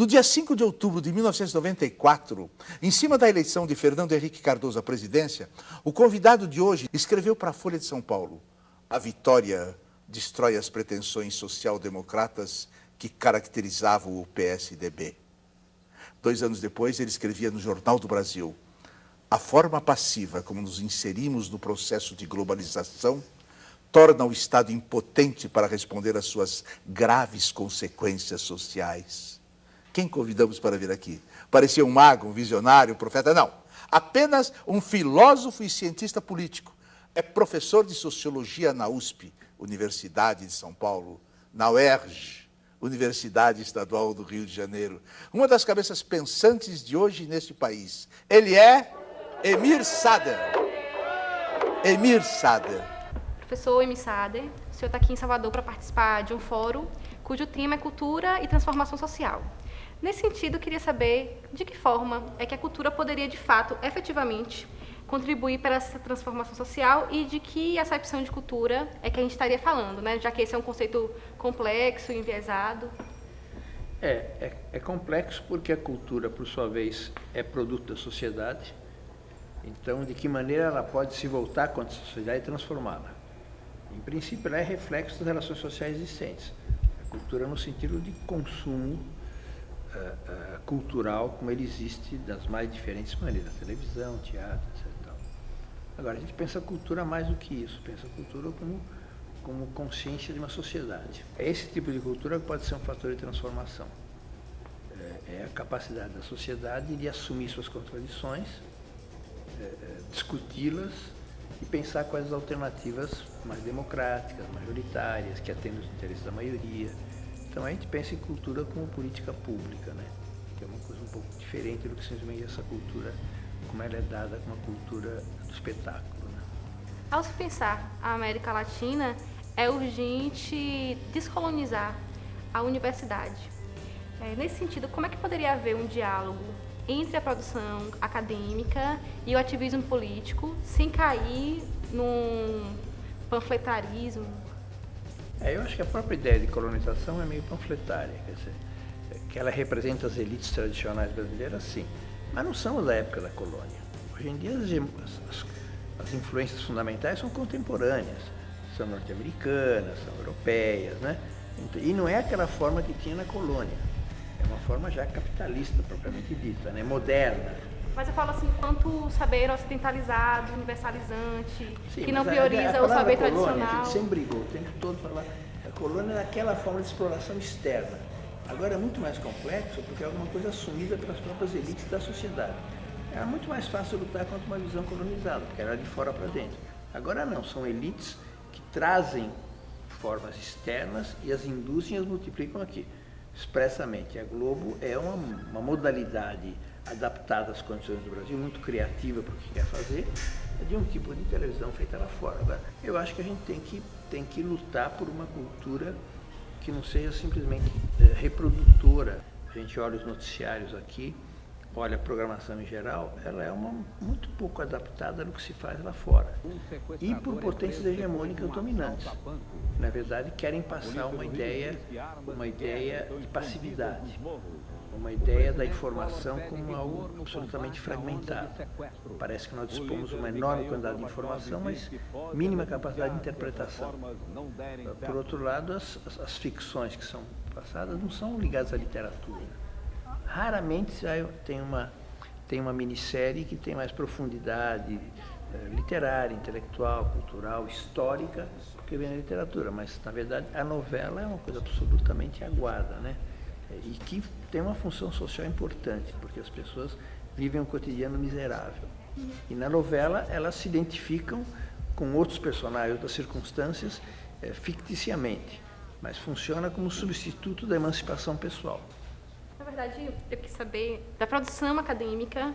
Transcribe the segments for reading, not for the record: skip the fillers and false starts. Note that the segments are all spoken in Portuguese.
No dia 5 de outubro de 1994, em cima da eleição de Fernando Henrique Cardoso à presidência, o convidado de hoje escreveu para a Folha de São Paulo: "A vitória destrói as pretensões social-democratas que caracterizavam o PSDB." 2 anos depois, ele escrevia no Jornal do Brasil: "A forma passiva como nos inserimos no processo de globalização torna o Estado impotente para responder às suas graves consequências sociais." Quem convidamos para vir aqui? Parecia um mago, um visionário, um profeta? Não. Apenas um filósofo e cientista político. É professor de Sociologia na USP, Universidade de São Paulo, na UERJ, Universidade Estadual do Rio de Janeiro. Uma das cabeças pensantes de hoje neste país. Ele é Emir Sader. Emir Sader. Professor Emir Sader, o senhor está aqui em Salvador para participar de um fórum cujo tema é cultura e transformação social. Nesse sentido, eu queria saber de que forma é que a cultura poderia, de fato, efetivamente, contribuir para essa transformação social e de que acepção de cultura é que a gente estaria falando, né? Já que esse é um conceito complexo e enviesado. É complexo porque a cultura, por sua vez, é produto da sociedade. Então, de que maneira ela pode se voltar contra a sociedade e transformá-la? Em princípio, ela é reflexo das relações sociais existentes. A cultura no sentido de consumo cultural, como ele existe das mais diferentes maneiras, televisão, teatro, etc. Agora, a gente pensa a cultura mais do que isso, pensa a cultura como consciência de uma sociedade. É esse tipo de cultura que pode ser um fator de transformação. É a capacidade da sociedade de assumir suas contradições, discuti-las e pensar quais as alternativas mais democráticas, majoritárias, que atendem os interesses da maioria. Então a gente pensa em cultura como política pública, né? Que é uma coisa um pouco diferente do que simplesmente essa cultura, como ela é dada como a cultura do espetáculo, né? Ao se pensar a América Latina, é urgente descolonizar a universidade. Nesse sentido, como é que poderia haver um diálogo entre a produção acadêmica e o ativismo político sem cair num panfletarismo? Eu acho que a própria ideia de colonização é meio panfletária, quer dizer, que ela representa as elites tradicionais brasileiras, sim, mas não são da época da colônia. Hoje em dia as influências fundamentais são contemporâneas, são norte-americanas, são europeias, né? E não é aquela forma que tinha na colônia, é uma forma já capitalista, propriamente dita, né? Moderna. Mas eu falo assim, quanto saber ocidentalizado, universalizante, sim, que não prioriza o saber tradicional. A gente sempre brigou, o tempo todo falar, a colônia é aquela forma de exploração externa. Agora é muito mais complexo porque é alguma coisa assumida pelas próprias elites da sociedade. Era muito mais fácil lutar contra uma visão colonizada, porque era de fora para dentro. Agora não, são elites que trazem formas externas e as induzem e as multiplicam aqui. Expressamente, a Globo é uma modalidade adaptada às condições do Brasil, muito criativa para o que quer fazer, de um tipo de televisão feita lá fora. Agora, eu acho que a gente tem que lutar por uma cultura que não seja simplesmente reprodutora. A gente olha os noticiários aqui, olha a programação em geral, ela é muito pouco adaptada no que se faz lá fora. E por potências hegemônicas dominantes. Na verdade, querem passar uma ideia de passividade, uma ideia da informação como algo absolutamente fragmentado. Parece que nós dispomos de uma enorme quantidade de informação, mas mínima capacidade de interpretação. Por outro lado, as ficções que são passadas não são ligadas à literatura. Raramente tem uma minissérie que tem mais profundidade literária, intelectual, cultural, histórica, que vem na literatura, mas na verdade a novela é uma coisa absolutamente aguada, né? E que tem uma função social importante, porque as pessoas vivem um cotidiano miserável. E na novela elas se identificam com outros personagens, outras circunstâncias, ficticiamente, mas funciona como substituto da emancipação pessoal. Na verdade, eu quis saber da produção acadêmica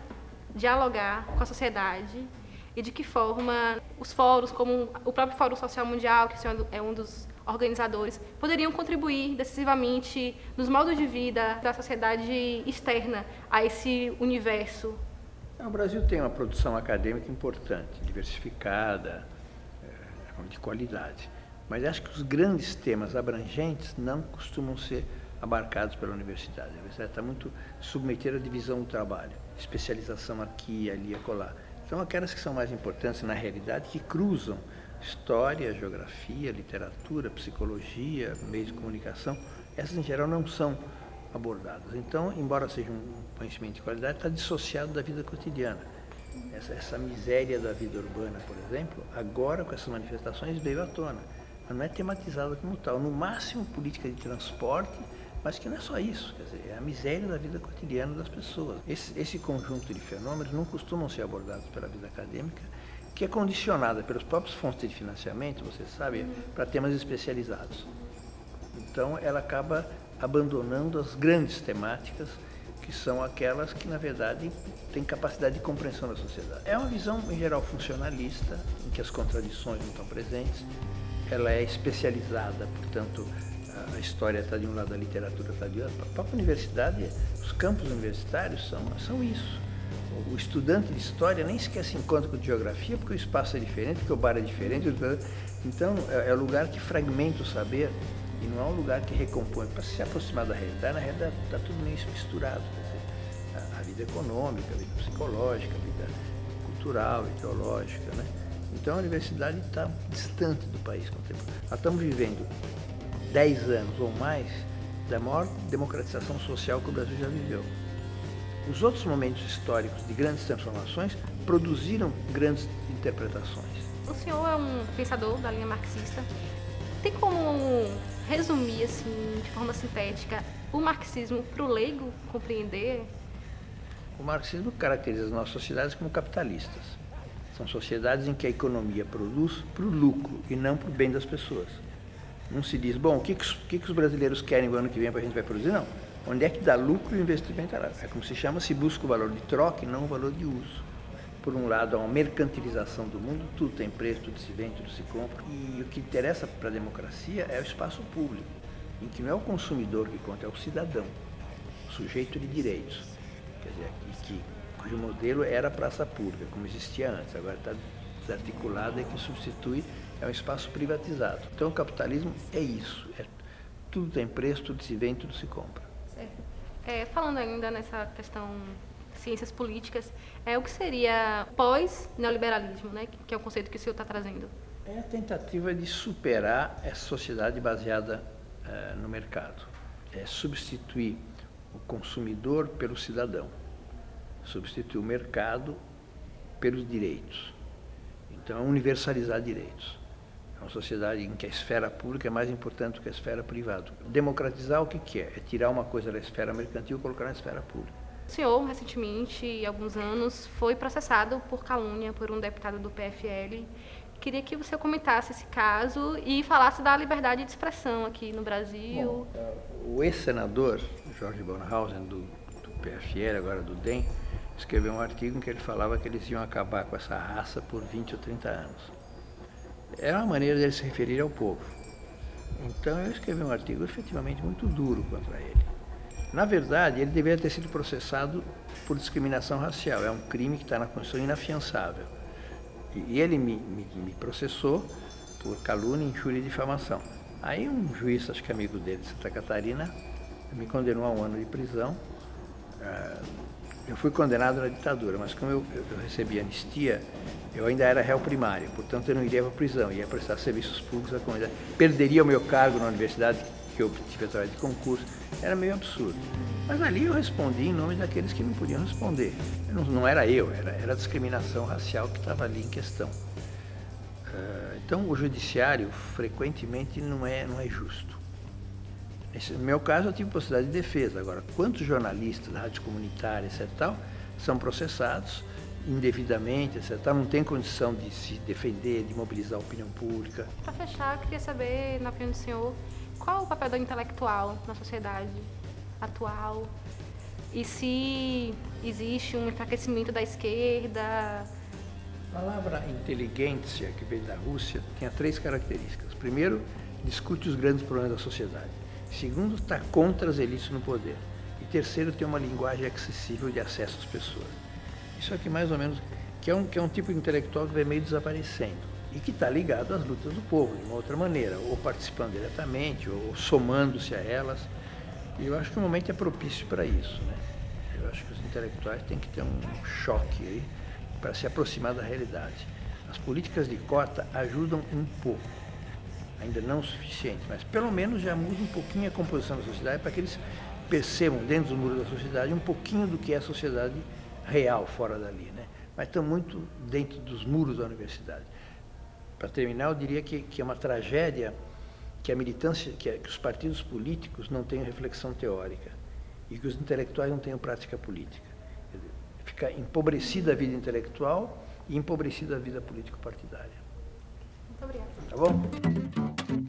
dialogar com a sociedade e de que forma os fóruns, como o próprio Fórum Social Mundial, que é um dos organizadores, poderiam contribuir decisivamente nos modos de vida da sociedade externa a esse universo. O Brasil tem uma produção acadêmica importante, diversificada, de qualidade. Mas acho que os grandes temas abrangentes não costumam ser abarcados pela universidade. A universidade está muito submetida à divisão do trabalho, especialização aqui, ali, acolá. Então, aquelas que são mais importantes na realidade, que cruzam história, geografia, literatura, psicologia, meios de comunicação, essas em geral não são abordadas. Então, embora seja um conhecimento de qualidade, está dissociado da vida cotidiana. Essa miséria da vida urbana, por exemplo, agora com essas manifestações veio à tona. Mas não é tematizada como tal. No máximo, política de transporte, mas que não é só isso. Quer dizer, é a miséria da vida cotidiana das pessoas. Esse conjunto de fenômenos não costumam ser abordados pela vida acadêmica, que é condicionada pelas próprias fontes de financiamento, você sabe, para temas especializados. Então, ela acaba abandonando as grandes temáticas, que são aquelas que, na verdade, têm capacidade de compreensão da sociedade. É uma visão, em geral, funcionalista, em que as contradições não estão presentes. Ela é especializada, portanto, a história está de um lado, a literatura está de outro. A própria universidade, os campos universitários são isso. O estudante de história nem sequer se encontra com geografia, porque o espaço é diferente, porque o bar é diferente. Então, é o lugar que fragmenta o saber e não é um lugar que recompõe. Para se aproximar da realidade, na realidade está tudo meio misturado. Quer dizer, a vida econômica, a vida psicológica, a vida cultural, ideológica, né? Então, a universidade está distante do país contemporâneo. Nós estamos vivendo 10 anos ou mais da maior democratização social que o Brasil já viveu. Os outros momentos históricos de grandes transformações produziram grandes interpretações. O senhor é um pensador da linha marxista. Tem como resumir, assim, de forma sintética, o marxismo para o leigo compreender? O marxismo caracteriza as nossas sociedades como capitalistas. São sociedades em que a economia produz para o lucro e não para o bem das pessoas. Não se diz, bom, o que os brasileiros querem no ano que vem para a gente vai produzir? Não. Onde é que dá lucro e o investimento? É como se chama, se busca o valor de troca e não o valor de uso. Por um lado, há uma mercantilização do mundo, tudo tem preço, tudo se vende, tudo se compra. E o que interessa para a democracia é o espaço público, em que não é o consumidor que conta, é o cidadão, o sujeito de direitos. Quer dizer, cujo modelo era a praça pública, como existia antes, agora está desarticulado e que substitui, é um espaço privatizado. Então o capitalismo é isso, tudo tem preço, tudo se vende, tudo se compra. Certo. Falando ainda nessa questão ciências políticas, o que seria pós-neoliberalismo, né, que é o conceito que o senhor está trazendo? É a tentativa de superar essa sociedade baseada no mercado. É substituir o consumidor pelo cidadão, substituir o mercado pelos direitos. Então, é universalizar direitos. É uma sociedade em que a esfera pública é mais importante do que a esfera privada. Democratizar o que é? É tirar uma coisa da esfera mercantil e colocar na esfera pública. O senhor, recentemente, há alguns anos, foi processado por calúnia por um deputado do PFL. Queria que você comentasse esse caso e falasse da liberdade de expressão aqui no Brasil. Bom, o ex-senador, Jorge Bornhausen, do PFL, agora do DEM, escreveu um artigo em que ele falava que eles iam acabar com essa raça por 20 ou 30 anos. Era uma maneira dele se referir ao povo. Então eu escrevi um artigo efetivamente muito duro contra ele. Na verdade, ele deveria ter sido processado por discriminação racial. É um crime que está na Constituição inafiançável. E ele me processou por calúnia, injúria e difamação. Aí um juiz, acho que amigo dele de Santa Catarina, me condenou a 1 ano de prisão. Eu fui condenado na ditadura, mas como eu recebi anistia, eu ainda era réu primário, portanto eu não iria para a prisão, ia prestar serviços públicos à comunidade. Perderia o meu cargo na universidade, que eu tive através de concurso. Era meio absurdo. Mas ali eu respondi em nome daqueles que não podiam responder. Não era eu, era a discriminação racial que estava ali em questão. Então o judiciário frequentemente não é justo. No meu caso eu tive possibilidade de defesa. Agora, quantos jornalistas, rádios comunitárias, etc., tal, são processados indevidamente, etc., tal, não tem condição de se defender, de mobilizar a opinião pública. Para fechar, eu queria saber, na opinião do senhor, qual o papel do intelectual na sociedade atual e se existe um enfraquecimento da esquerda. A palavra inteligência, que vem da Rússia, tem 3 características. Primeiro, discute os grandes problemas da sociedade. Segundo, está contra as elites no poder. E terceiro, tem uma linguagem acessível de acesso às pessoas. Isso aqui mais ou menos, que é um tipo de intelectual que vai meio desaparecendo e que está ligado às lutas do povo, de uma outra maneira, ou participando diretamente, ou somando-se a elas. E eu acho que o momento é propício para isso, né? Eu acho que os intelectuais têm que ter um choque aí para se aproximar da realidade. As políticas de cota ajudam um pouco, ainda não o suficiente, mas pelo menos já muda um pouquinho a composição da sociedade para que eles percebam dentro dos muros da sociedade um pouquinho do que é a sociedade real fora dali, né? Mas estão muito dentro dos muros da universidade. Para terminar, eu diria que é uma tragédia que a militância, que os partidos políticos não tenham reflexão teórica e que os intelectuais não tenham prática política. Fica empobrecida a vida intelectual e empobrecida a vida político-partidária. Muito obrigada. Tá bom?